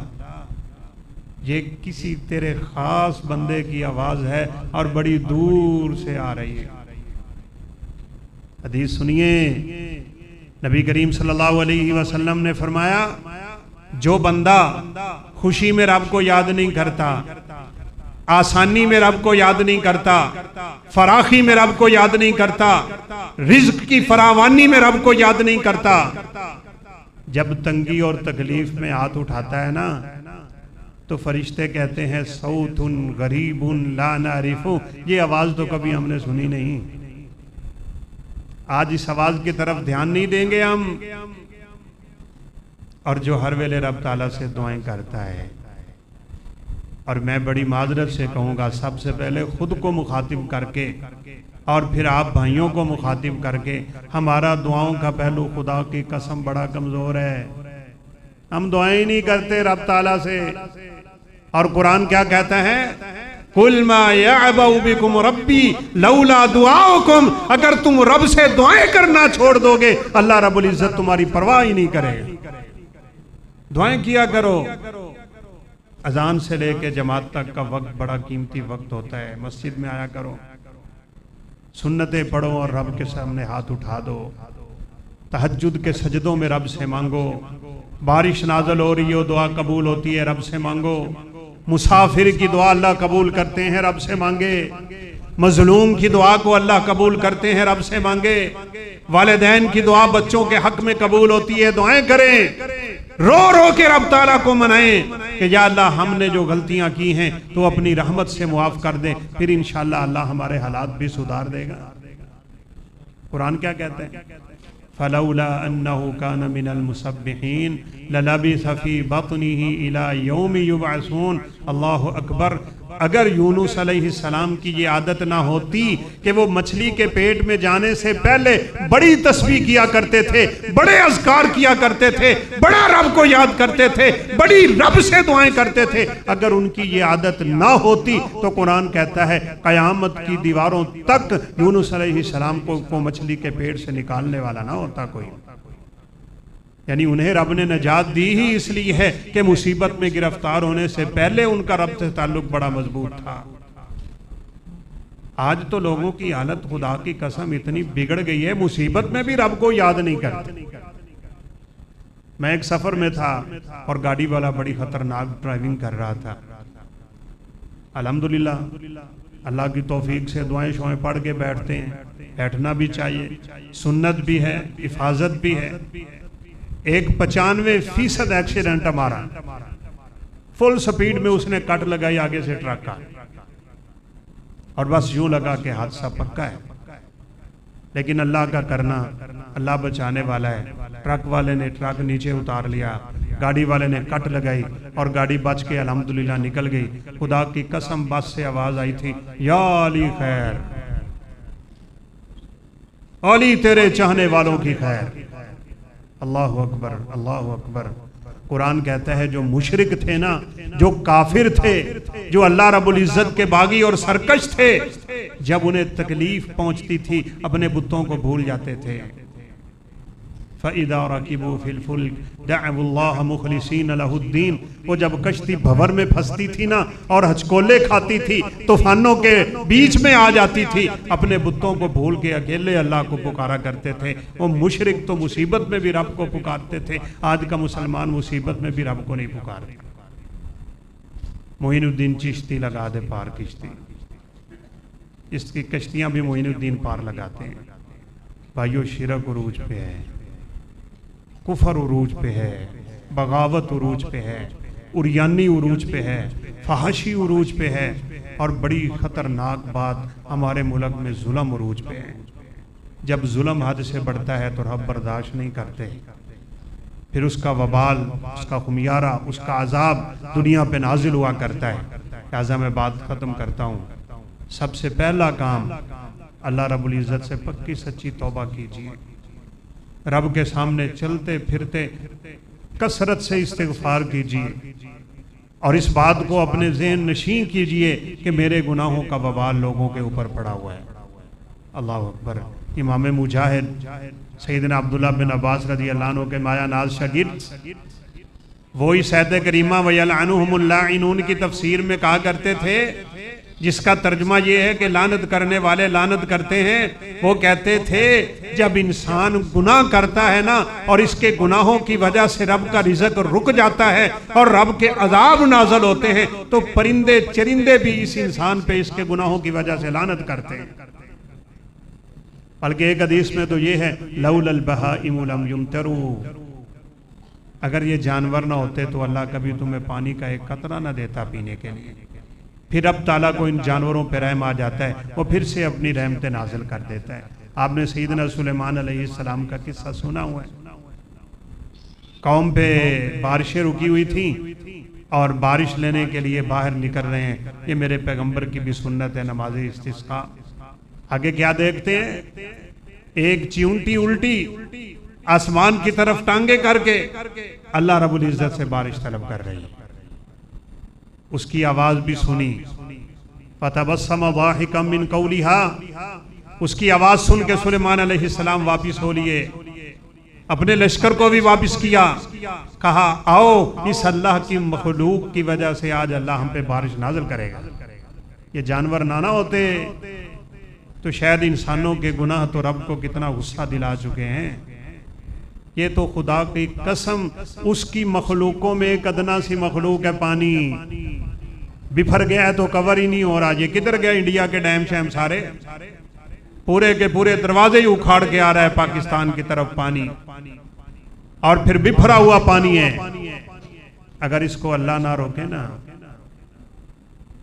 ये किसी तेरे खास बंदे की आवाज है और बड़ी दूर से आ रही है। हदीस सुनिए, नबी करीम सल्लल्लाहु अलैहि वसल्लम ने फरमाया, जो बंदा खुशी में रब को याद नहीं करता, आसानी में रब को याद नहीं करता, फराखी में रब को याद नहीं करता, रिज्क की फरावानी में रब को याद नहीं करता, जब तंगी और तकलीफ में हाथ उठाता है ना, तो फरिश्ते कहते हैं सौतुन गरीबुन ला नारिफु, ये आवाज तो कभी हमने सुनी नहीं। आज इस आवाज की तरफ ध्यान नहीं देंगे हम। और जो हर वेले रब ताला से दुआएं करता है, और मैं बड़ी माजरत से कहूँगा, सबसे पहले खुद को मुखातिब करके और फिर आप भाइयों को मुखातिब करके, हमारा दुआओं का पहलू खुदा की कसम बड़ा कमज़ोर है। हम दुआएं ही नहीं करते रब ताला से। और कुरान क्या कहता है? कुल मा यअबउ बिकुम रब्बी लौला दुआउकुम। अगर तुम रब से दुआएं करना छोड़ दोगे, अल्लाह रब्बुल इज्जत तुम्हारी परवाह ही नहीं करेगा। दुआएं किया करो। अजान से लेके जमात तक का वक्त बड़ा कीमती वक्त होता है, मस्जिद में आया करो, सुन्नतें पढ़ो और रब के सामने हाथ उठा दो, तहज्जुद के सजदों में रब से मांगो, बारिश नाज़िल हो रही हो दुआ कबूल होती है, रब से मांगो, मुसाफिर की दुआ अल्लाह कबूल करते हैं, रब से मांगे, मजलूम की दुआ को अल्लाह कबूल करते हैं, रब से मांगे, वालिदैन की दुआ बच्चों के हक में कबूल होती है, दुआएं करें, रो रो के रब ताला को मनाएं कि या अल्लाह हमने जो गलतियां की हैं तो अपनी रहमत से मुआफ कर दे, फिर इंशाअल्लाह अल्लाह हमारे हालात भी सुधार देगा। कुरान क्या कहते हैं? फलौला अन्नहु कान मिनल मुसब्बिहीन ललबिसा फी बत्निही इला यौमि युबअसून। अल्लाहु अकबर। अगर यूनुस अलैहिस्सलाम की ये आदत ना होती कि वो मछली के पेट में जाने से पहले बड़ी तस्बीह किया करते थे, बड़े अज़कार किया करते थे, बड़ा रब को याद करते थे, बड़ी रब से दुआएं करते थे, अगर उनकी ये आदत ना होती तो कुरान कहता है क़यामत की दीवारों तक यूनुस अलैहिस्सलाम को मछली के पेट से निकालने वाला ना होता कोई। यानी उन्हें रब ने नजात दी ही इसलिए है कि मुसीबत में गिरफ्तार होने से पहले उनका रब से ताल्लुक बड़ा मजबूत था। आज तो लोगों की हालत खुदा की कसम इतनी बिगड़ गई है, मुसीबत में भी रब को याद नहीं करते। मैं एक सफर में था और गाड़ी वाला बड़ी खतरनाक ड्राइविंग कर रहा था। अल्हम्दुलिल्लाह अल्लाह की तौफीक से दुआएं शुआएं पढ़ के बैठते हैं, बैठना भी चाहिए, सुन्नत भी है, हिफाजत भी है। एक 95% एक्सीडेंट हमारा, फुल स्पीड में उसने कट लगाई आगे से ट्रक का, और बस यूं लगा कि हादसा पक्का है। लेकिन अल्लाह का करना, अल्लाह बचाने वाला है। ट्रक वाले ने ट्रक नीचे उतार लिया, गाड़ी वाले ने कट लगाई और गाड़ी बच के अल्हम्दुलिल्लाह निकल गई। खुदा की कसम बस से आवाज आई थी, या अली खैर, अली तेरे चाहने वालों की खैर। अल्लाह अकबर, अल्लाह अकबर। कुरान कहता है जो मुशरिक थे ना, जो काफिर थे, जो अल्लाह रब्बुल इज्जत के बागी और सरकश थे, जब उन्हें तकलीफ पहुंचती थी अपने बुतों को भूल जाते थे। फ़इज़ा रकिबू फ़िल फ़ुल्क दअवुल्लाह मुख़लिसीन लहुद्दीन, वो जब कश्ती भंवर में फंसती थी ना और हचकोले खाती थी, तूफानों के बीच में आ जाती थी, अपने बुतों को भूल के अकेले अल्लाह को पुकारा करते थे। वो मुशरिक तो मुसीबत में भी रब को पुकारते थे, आज का मुसलमान मुसीबत में भी रब को नहीं पुकारते। मोइनुद्दीन चिश्ती लगा दे पार किश्ती, इसकी कश्तियाँ भी मोइनुद्दीन पार लगाते हैं। भाइयों, शिरक उरूज पे है, कुफर उरूज पे है, बगावत उरूज पे है, उरियानी उरूज पे है, फहाशी उरूज पे है, और बड़ी ख़तरनाक बात हमारे मुल्क में जुल्म उरूज पे है। जब जुल्म हद से बढ़ता है तो रब बर्दाश्त नहीं करते, फिर उसका वबाल, उसका खुमियारा, उसका अजाब दुनिया पे नाजिल हुआ करता है। लिहाजा मैं बात ख़त्म करता हूँ। सबसे पहला काम, अल्लाह रब्बुल इज़्ज़त से पक्की सच्ची तौबा कीजिए। रब के सामने चलते फिरते कसरत से इस्तिग़फ़ार कीजिए और इस बात को अपने ज़हन नशीं कीजिए कि मेरे गुनाहों का वबाल लोगों के ऊपर पड़ा हुआ है। अल्लाह अकबर। इमाम मुजाहिद सैयदना अब्दुल्लाह बिन अब्बास रज़ी अल्लाह अन्हु के माया नाज शागिर्द, वही सैयद करीमा व यलअनुहुमुल लाइनून की तफसीर में कहा करते थे, जिसका तर्जमा ये है कि लानत करने वाले लानत करते हैं। वो कहते थे जब इंसान गुनाह करता है ना और इसके गुनाहों की वजह से रब का रिज़्क़ रुक जाता है और रब के अजाब नाज़िल होते हैं, तो परिंदे चरिंदे भी इस इंसान पे इसके गुनाहों की वजह से लानत करते हैं। बल्कि एक हदीस में तो ये है, लौलल बहाइमु लम युमतरू, अगर ये जानवर ना होते तो अल्लाह कभी तुम्हें पानी का एक कतरा ना देता पीने के लिए। फिर अब ताला को इन जानवरों पर रहम आ जाता है, वो फिर से अपनी रहमतें नाजिल कर देता है। आपने सैयदना सुलेमान अलैहिस्सलाम का किस्सा सुना हुआ है। कौम पे बारिशें रुकी हुई थी और बारिश लेने के लिए बाहर निकल रहे हैं। ये मेरे पैगंबर की भी सुन्नत है, नमाज इस्तिस्का। आगे क्या देखते हैं, एक चींटी उल्टी आसमान की तरफ टांगे करके अल्लाह रब्बुल इज्जत से बारिश तलब कर रही है। उसकी आवाज भी सुनी, फतबस्सम ज़ाहिकम मिन कौलिहा, उसकी आवाज सुन के सुलेमान अलैहिस्सलाम वापिस हो लिए, अपने लश्कर को भी वापिस किया, कहा आओ इस अल्लाह की मखलूक की वजह से आज अल्लाह हम पे बारिश नाजिल करेगा। ये जानवर ना होते तो शायद इंसानों के गुनाह तो रब को कितना गुस्सा दिला चुके हैं। ये तो खुदा की कसम उसकी मखलूकों में एक अदना सी मखलूक है, पानी बिफर गया है तो कवर ही नहीं हो रहा। ये किधर गया, इंडिया के डैम शैम सारे पूरे के पूरे दरवाजे ही उखाड़ के आ रहा है पाकिस्तान की तरफ पानी, और फिर बिफरा हुआ पानी है। अगर इसको अल्लाह ना रोके ना,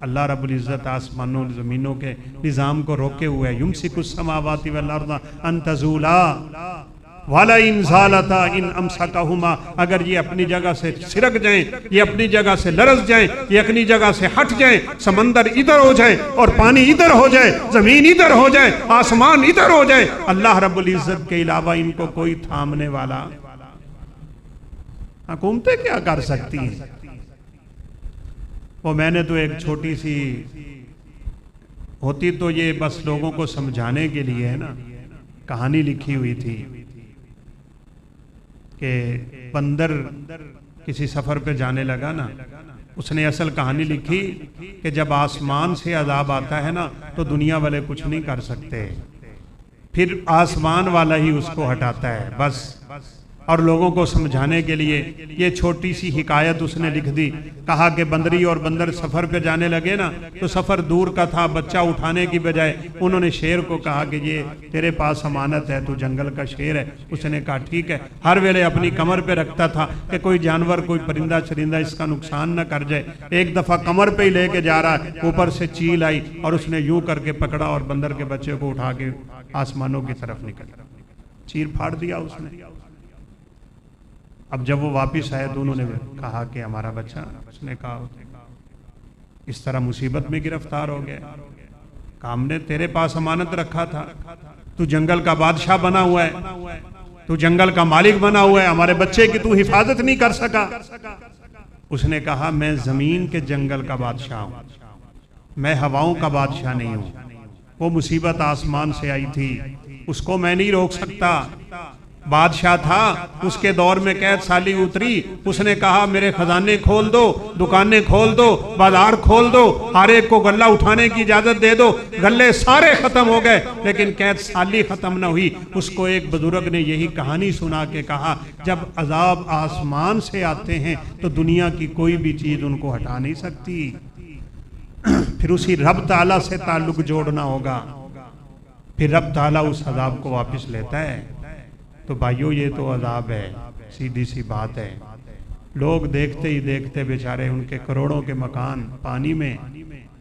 अल्लाह रब्बुल इज्जत आसमानों जमीनों के निजाम को रोके हुए है। युमसिकुस समावाति वल अर्दा अन तज़ूला वाला इन ज़ालता इन अमसकहुमा, अगर ये अपनी जगह से सिरक जाएं, ये अपनी जगह से लरस जाएं, ये अपनी जगह से हट जाएं, समंदर इधर हो जाए और पानी इधर हो जाए, जमीन इधर हो जाए, आसमान इधर हो जाए, अल्लाह रब्बुल इज्जत के अलावा इनको कोई थामने वाला, हुकूमतें क्या कर सकती हैं। वो मैंने तो एक छोटी सी होती तो ये बस लोगों को समझाने के लिए है ना, कहानी लिखी हुई थी कि बंदर किसी सफर पे जाने लगा ना, उसने असल कहानी लिखी कि जब आसमान से अजाब आता है ना तो दुनिया वाले कुछ नहीं कर सकते, फिर आसमान वाला ही उसको हटाता है बस। और लोगों को समझाने के लिए ये छोटी सी हिकायत उसने लिख दी। कहा कि बंदरी और बंदर सफ़र पे जाने लगे ना, तो सफ़र दूर का था, बच्चा उठाने की बजाय उन्होंने शेर को कहा कि ये तेरे पास अमानत है, तू जंगल का शेर है। उसने कहा ठीक है। हर वेले अपनी कमर पे रखता था कि कोई जानवर, कोई परिंदा चरिंदा इसका नुकसान न कर जाए। एक दफ़ा कमर पे ही लेके जा रहा है, ऊपर से चील आई और उसने यूं करके पकड़ा और बंदर के बच्चे को उठा के आसमानों की तरफ निकल, चीर फाड़ दिया उसने। अब जब वो वापस आए तो उन्होंने कहा कि हमारा बच्चा, उसने कहा इस तरह मुसीबत में गिरफ्तार हो गया, हमने तेरे पास अमानत रखा था, तू जंगल का बादशाह बना हुआ है, तू जंगल का मालिक बना हुआ है, हमारे बच्चे की तू हिफाजत नहीं कर सका। उसने कहा मैं जमीन के जंगल का बादशाह हूं, मैं हवाओं का बादशाह नहीं हूं। वो मुसीबत आसमान से आई थी, उसको मैं नहीं रोक सकता। बादशाह था, उसके दौर में कैद साली उतरी, उसने कहा मेरे खजाने खोल दो, दुकानें खोल दो, बाजार खोल दो, हर एक को गल्ला उठाने की इजाजत दे दो। गल्ले सारे खत्म हो गए लेकिन कैद साली खत्म न हुई। उसको एक बुजुर्ग ने यही कहानी सुना के कहा जब अजाब आसमान से आते हैं तो दुनिया की कोई भी चीज उनको हटा नहीं सकती, फिर उसी रब ताला से ताल्लुक जोड़ना होगा, फिर रब ताला उस अजाब को वापस लेता है। तो भाइयों ये तो अजाब है, सीधी सी बात है। लोग देखते ही देखते बेचारे, उनके करोड़ों के मकान पानी में,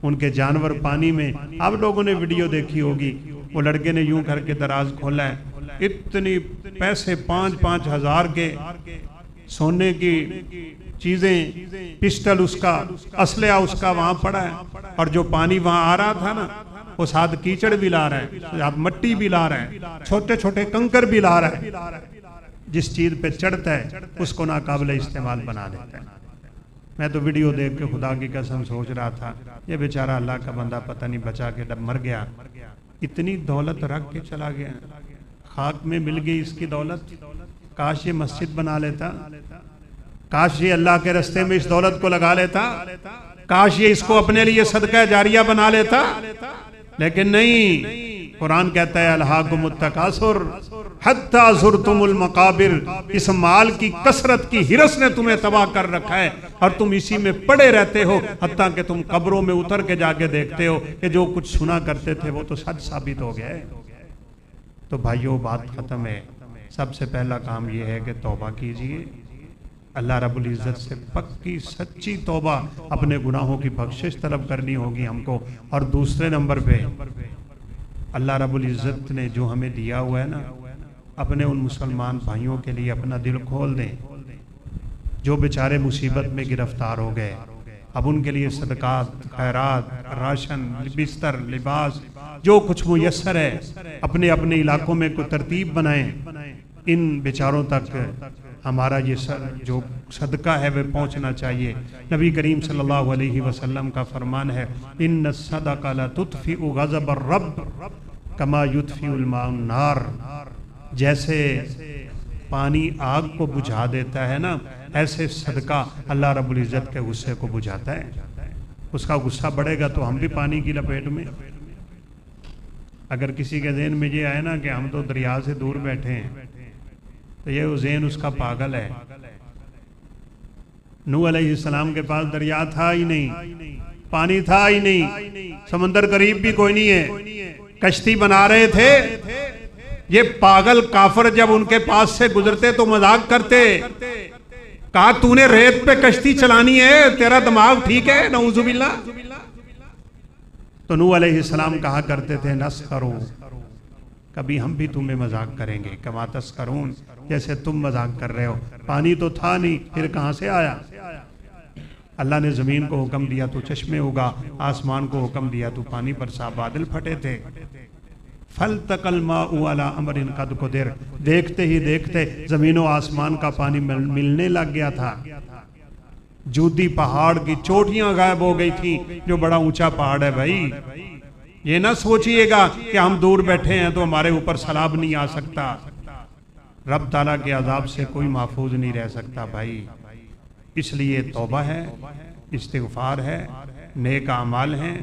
उनके जानवर पानी में। आप लोगों ने वीडियो देखी होगी, वो लड़के ने यूं करके दराज खोला है, इतनी पैसे 5-5 हजार के सोने की चीजें, पिस्टल उसका, असलहा उसका वहां पड़ा है, और जो पानी वहां आ रहा था ना, वो साथ कीचड़ भी ला रहा है, साथ मट्टी भी ला रहा है, छोटे छोटे कंकर भी ला रहा है। जिस चीज पे चढ़ता है उसको नाकाबिल इस्तेमाल बना देता है। मैं तो वीडियो देख के खुदा की कसम सोच रहा था, ये बेचारा अल्लाह का बंदा पता नहीं बचा के डब मर गया, इतनी दौलत रख के चला गया, खाक में मिल गई इसकी दौलत। काश ये मस्जिद बना लेता, काश ये अल्लाह के रास्ते में इस दौलत को लगा लेता, काश ये इसको अपने लिए सदका जारिया बना लेता, लेकिन नहीं। कुरान कहता है अलहाकुमुत तकासुर हत्ता ज़ुरतुमुल मकाबिर, इस माल की कसरत की हिरस ने तुम्हें तबाह कर रखा है और तुम इसी में पड़े रहते हो, हत्ता कि तुम कब्रों में उतर के जाके देखते हो कि जो कुछ सुना करते थे वो तो सच साबित हो गया है। तो भाइयों बात खत्म है। सबसे पहला काम यह है कि तौबा कीजिए, अल्लाह रब्बुल इज़्ज़त से पक्की सच्ची तौबा, अपने गुनाहों की बख्शिश तलब करनी होगी हमको। और दूसरे नंबर पे अल्लाह रब्बुल इज़्ज़त ने जो हमें दिया हुआ है ना, अपने उन मुसलमान भाइयों के लिए अपना दिल खोल दें जो बेचारे मुसीबत में गिरफ्तार हो गए। अब उनके लिए सदकात, खैरात, राशन, बिस्तर, लिबास, जो कुछ मुयस्सर है अपने अपने इलाकों में कोई तरतीब बनाएं। इन बेचारों तक हमारा ये जो सदका है वह पहुंचना चाहिए। नबी करीम सल्लल्लाहु अलैहि वसल्लम का फरमान है, इन्न सदका ला तुत्फिउ गज़ब रब कमा युत्फिउल माउन नार। जैसे पानी आग को बुझा देता है ना, ऐसे सदका अल्लाह रब्बुल इज़्ज़त के गुस्से को बुझाता है। उसका गुस्सा बढ़ेगा तो हम भी पानी की लपेट में। अगर किसी के ज़हन में ये आए ना कि हम तो दरिया से दूर बैठे हैं, तो ये ज़हन उसका पागल है। नूह अलैहिस्सलाम के पास दरिया था ही नहीं, पानी था ही नहीं, समंदर करीब भी कोई नहीं है, कश्ती बना रहे थे। ये पागल काफर जब उनके पास से गुजरते तो मजाक करते, कहा तूने रेत पे कश्ती चलानी है, तेरा दिमाग ठीक है? नऊजुबिल्लाह। तो नूह अलैहिस्सलाम कहा करते थे नस्खरू, कभी हम भी तुम्हें मजाक करेंगे, कमा तस्करून, जैसे तुम मजाक कर रहे हो। पानी तो था नहीं, फिर कहां से आया? अल्लाह ने जमीन को हुक्म दिया तो चश्मे उगा, आसमान को हुक्म दिया तो पानी बरसा, बादल फटे थे। फल तकल माउ अला अमरिन कद कुदिर, देखते ही देखते जमीनों आसमान का पानी मिलने लग गया था। जूदी पहाड़ की चोटियां गायब हो गई थी, जो बड़ा ऊंचा पहाड़ है भाई। ये ना सोचिएगा कि हम दूर बैठे हैं तो हमारे ऊपर सैलाब नहीं आ सकता। रब ताला के अजाब से कोई महफूज नहीं रह सकता भाई। इसलिए तौबा है, इस्तिग़फ़ार है, नेक अमाल हैं।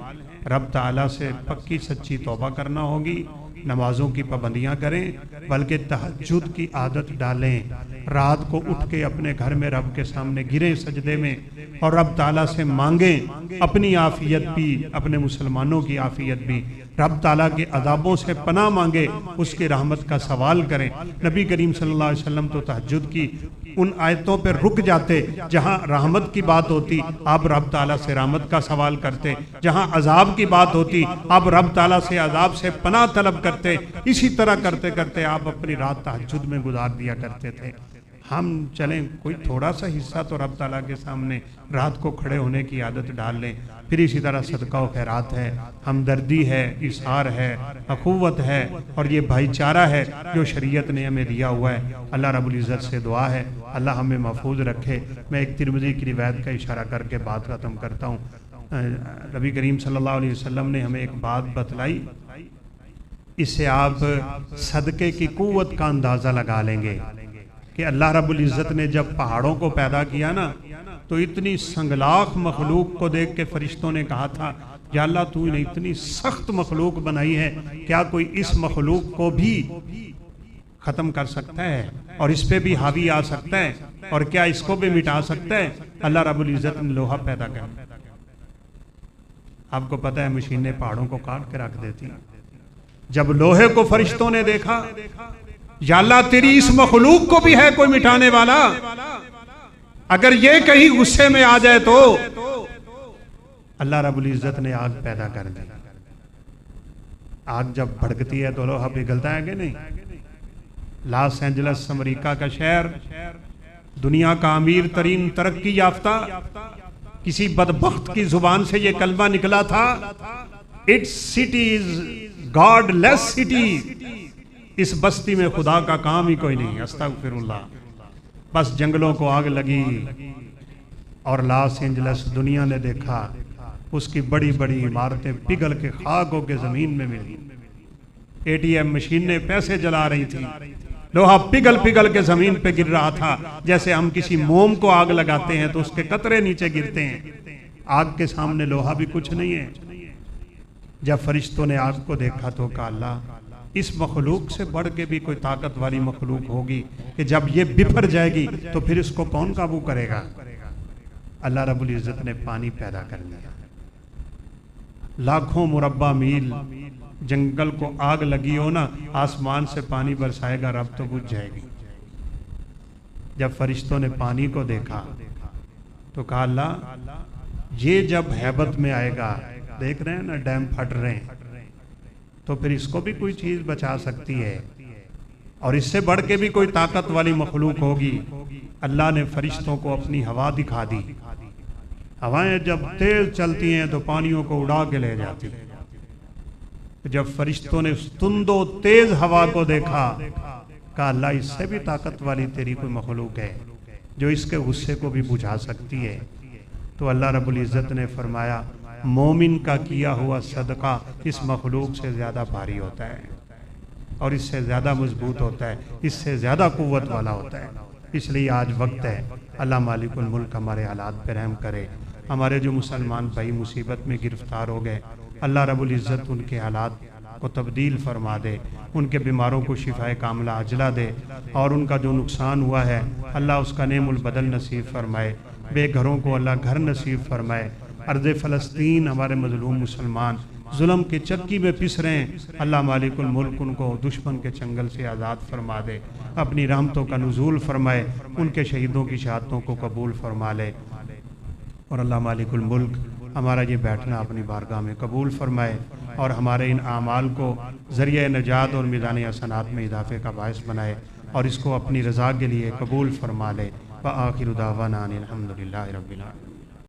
रब ताला से पक्की सच्ची तौबा करना होगी। नमाजों की पाबंदियां करें, बल्कि तहज्जुद की आदत डालें। रात को उठ के अपने घर में रब के सामने गिरें सजदे में और रब ताला से मांगें अपनी आफियत भी, अपने मुसलमानों की आफियत भी। रब ताला के अज़ाबों से पनाह मांगे, उसकी रहमत का सवाल करें। नबी करीम सल्लल्लाहु अलैहि वसल्लम तो तहज्जुद की उन आयतों पर रुक जाते जहां रहमत की बात होती, आप रब ताला से रहमत का सवाल करते, जहां अजाब की बात होती आप रब ताला से अजाब से पनाह तलब करते। इसी तरह करते करते आप अपनी रात तहज्जुद में गुजार दिया करते थे। हम चलें कोई थोड़ा सा हिस्सा तो रब ताला के सामने रात को खड़े होने की आदत डाल लें। फिर इसी तरह सदका व खैरात है, हमदर्दी है, इशार है, अखुवत है और ये भाईचारा है जो शरीयत ने हमें दिया हुआ है। अल्लाह रब्बुल इज़्ज़त से दुआ है अल्लाह हमें महफूज रखे। मैं एक तिरमिज़ी की रिवायत का इशारा करके बात ख़त्म करता हूँ। नबी करीम सल्लल्लाहु अलैहि वसल्लम ने हमें एक बात बतलाई, इससे आप सदक़े की कुव्वत का अंदाज़ा लगा लेंगे कि अल्लाह रब्बुल इज़्ज़त ने जब पहाड़ों को पैदा किया ना, तो इतनी संगलाख मखलूक को देख के फरिश्तों ने कहा था, या अल्लाह तूने इतनी सख्त मखलूक बनाई है, क्या कोई इस मखलूक को भी ख़त्म कर सकता है और इस पे भी हावी आ सकता है, और क्या इसको भी मिटा सकता है? अल्लाह रब्बुल इज़्ज़त ने लोहा पैदा कर, आपको पता है मशीनें पहाड़ों को काट के रख देती। जब लोहे को फरिश्तों ने देखा, या अल्लाह तेरी इस मखलूक को भी है कोई मिटाने वाला, अगर ये कहीं गुस्से में आ जाए तो अल्लाह रब्बुल इज़्ज़त ने आग पैदा कर दी। आग जब भड़कती है तो लोहा पिघलता है कि नहीं? लॉस एंजल्स अमेरिका का शहर, दुनिया का अमीर तरीन तरक्की याफ्ता, किसी बदबख्त की जुबान से ये कलमा निकला था, it's city is godless city, इस बस्ती में खुदा का काम ही कोई नहीं, अस्तगफिरुल्लाह। बस जंगलों को आग लगी और लॉस एंजल्स दुनिया ने देखा, उसकी बड़ी बड़ी इमारतें पिघल के खाक होकर जमीन में मिली। एटीएम मशीनें पैसे जला रही थी, लोहा पिघल पिघल के जमीन पे गिर रहा था, जैसे हम किसी मोम को आग लगाते हैं तो उसके कतरे नीचे गिरते हैं। आग के सामने लोहा भी कुछ नहीं है। जब फरिश्तों ने आग को देखा तो कहा, अल्लाह इस मखलूक से बढ़ के भी कोई ताकत वाली मखलूक होगी कि जब ये बिफर जाएगी तो फिर इसको कौन काबू करेगा? अल्लाह रब्बुल इज़्ज़त ने पानी पैदा कर दिया। लाखों मुरब्बा मील जंगल को आग लगी हो ना, आसमान से पानी बरसाएगा रब तो बुझ जाएगी। जब फरिश्तों ने पानी को देखा तो कहा, अल्लाह ये जब हैबत में आएगा, देख रहे हैं ना डैम फट रहे हैं, तो फिर इसको भी कोई चीज बचा सकती है, और इससे बढ़ के भी कोई ताकत वाली मखलूक होगी। अल्लाह ने फरिश्तों को अपनी हवा दिखा दी। हवाएं जब तेज चलती हैं तो पानियों को उड़ा के ले जाती हैं। जब फरिश्तों ने उस तुंदो तेज हवा को देखा, कहा अल्लाह इससे भी ताकत वाली तेरी कोई मखलूक है जो इसके गुस्से को भी बुझा सकती है। तो अल्लाह रब्बुल इज़्ज़त ने फरमाया, मोमिन का किया हुआ सदका इस मखलूक से ज़्यादा भारी होता है और इससे ज़्यादा मजबूत होता है, इससे ज़्यादा कुव्वत वाला होता है। इसलिए आज वक्त है अल्लाह मालिकुल मुल्क हमारे हालात पर रहम करे। हमारे जो मुसलमान भाई मुसीबत में गिरफ्तार हो गए, अल्लाह रब्बुल इज़्ज़त उनके हालात को तब्दील फरमा दे, उनके बीमारों को शिफाए कामला अजला दे, और उनका जो नुकसान हुआ है अल्लाह उसका नेमुल बदल नसीब फरमाए। बेघरों को अल्लाह घर नसीब फरमाए। अर्ज़ फ़लस्तीन हमारे मज़लूम मुसलमान जुल्म के चक्की में पिस रहे हैं, अल्लाह मालिकुल मुल्क उनको दुश्मन के चंगल से आज़ाद फरमा दे, अपनी रहमतों का नुज़ूल फरमाए, उनके शहीदों की शहादतों को कबूल फरमा ले। और अल्लाह मालिकुल मुल्क हमारा ये बैठना अपनी बारगाह में कबूल फरमाए और हमारे इन आमाल को ज़रिए नजात और मीज़ान हसनात में इजाफ़े का बायस बनाए और इसको अपनी रज़ा के लिए कबूल फरमा ले। व आखिरु दावाना अनिल हम्दुलिल्लाहि रब्बिल आलमीन।